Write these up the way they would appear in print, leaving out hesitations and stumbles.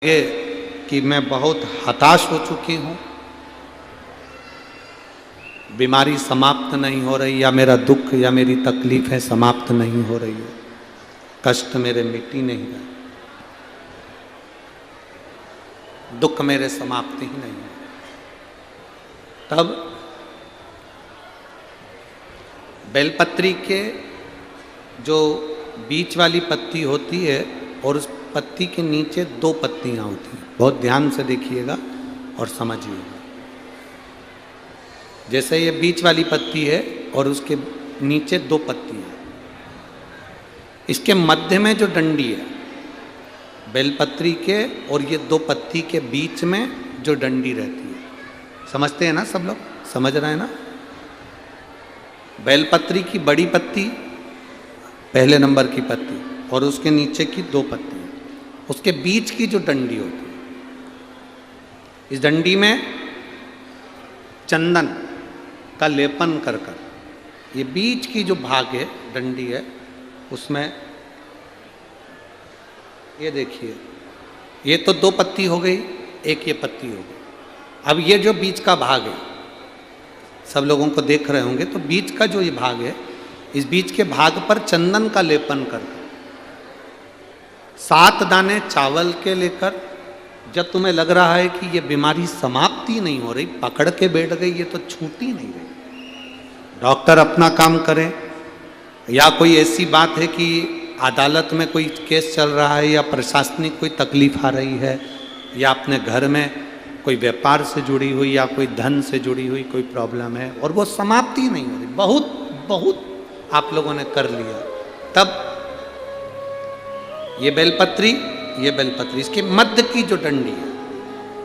ये कि मैं बहुत हताश हो चुकी हूँ, बीमारी समाप्त नहीं हो रही, या मेरा दुख या मेरी तकलीफें समाप्त नहीं हो रही है, कष्ट मेरे मिट ही नहीं रहे, दुख मेरे समाप्त ही नहीं है। तब बेलपत्री के जो बीच वाली पत्ती होती है और उस पत्ती के नीचे दो पत्तियां होती हैं, बहुत ध्यान से देखिएगा और समझिएगा। जैसे ये बीच वाली पत्ती है और उसके नीचे दो पत्तियां, इसके मध्य में जो डंडी है बेलपत्री के और ये दो पत्ती के बीच में जो डंडी रहती है, समझते हैं ना सब लोग? समझ रहे हैं ना? बेलपत्री की बड़ी पत्ती, पहले नंबर की पत्ती, और उसके नीचे की दो पत्तियां, उसके बीच की जो डंडी होती है, इस डंडी में चंदन का लेपन कर कर, ये बीच की जो भाग है डंडी है उसमें, ये देखिए, ये तो दो पत्ती हो गई, एक ये पत्ती हो गई। अब ये जो बीच का भाग है, सब लोगों को देख रहे होंगे, तो बीच का जो ये भाग है, इस बीच के भाग पर चंदन का लेपन कर 7 दाने चावल के लेकर, जब तुम्हें लग रहा है कि ये बीमारी समाप्ति नहीं हो रही, पकड़ के बैठ गई, ये तो छूटी नहीं रही, डॉक्टर अपना काम करें, या कोई ऐसी बात है कि अदालत में कोई केस चल रहा है, या प्रशासनिक कोई तकलीफ आ रही है, या अपने घर में कोई व्यापार से जुड़ी हुई या कोई धन से जुड़ी हुई कोई प्रॉब्लम है और वो समाप्ति नहीं हो रही, बहुत आप लोगों ने कर लिया, तब ये बेलपत्री, इसके मध्य की जो डंडी है,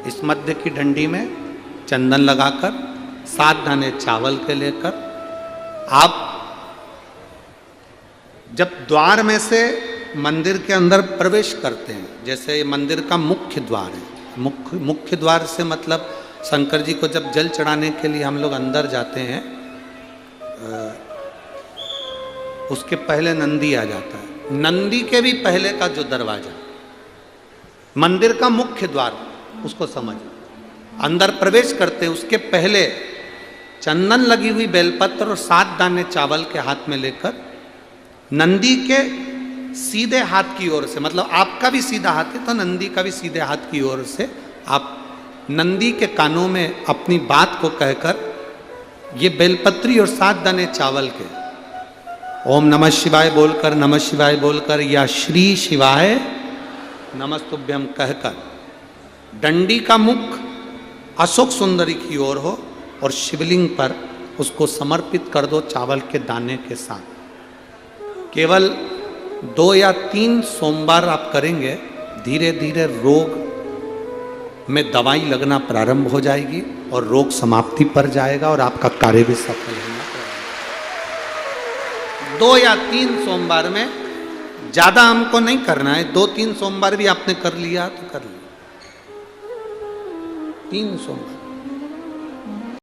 इस मध्य की डंडी में चंदन लगाकर 7 दाने चावल के लेकर, आप जब द्वार में से मंदिर के अंदर प्रवेश करते हैं, जैसे मंदिर का मुख्य द्वार है, मुख्य द्वार से मतलब शंकर जी को जब जल चढ़ाने के लिए हम लोग अंदर जाते हैं, उसके पहले नंदी आ जाता है, नंदी के भी पहले का जो दरवाजा, मंदिर का मुख्य द्वार, उसको समझ, अंदर प्रवेश करते हैं, उसके पहले चंदन लगी हुई बेलपत्र और 7 दाने चावल के हाथ में लेकर, नंदी के सीधे हाथ की ओर से, मतलब आपका भी सीधा हाथ है तो नंदी का भी सीधे हाथ की ओर से, आप नंदी के कानों में अपनी बात को कहकर, ये बेलपत्री और 7 दाने चावल के ओम नमः शिवाय बोलकर, नमः शिवाय बोलकर, या श्री शिवाय नमस्तुभ्यम कहकर, डंडी का मुख अशोक सुंदरी की ओर हो और शिवलिंग पर उसको समर्पित कर दो चावल के दाने के साथ। केवल 2 या 3 सोमवार आप करेंगे, धीरे धीरे रोग में दवाई लगना प्रारंभ हो जाएगी और रोग समाप्ति पर जाएगा और आपका कार्य भी सफल होना। 2 या 3 सोमवार में, ज़्यादा हमको नहीं करना है, 2-3 सोमवार भी आपने कर लिया तो कर लिया, 3 सोमवार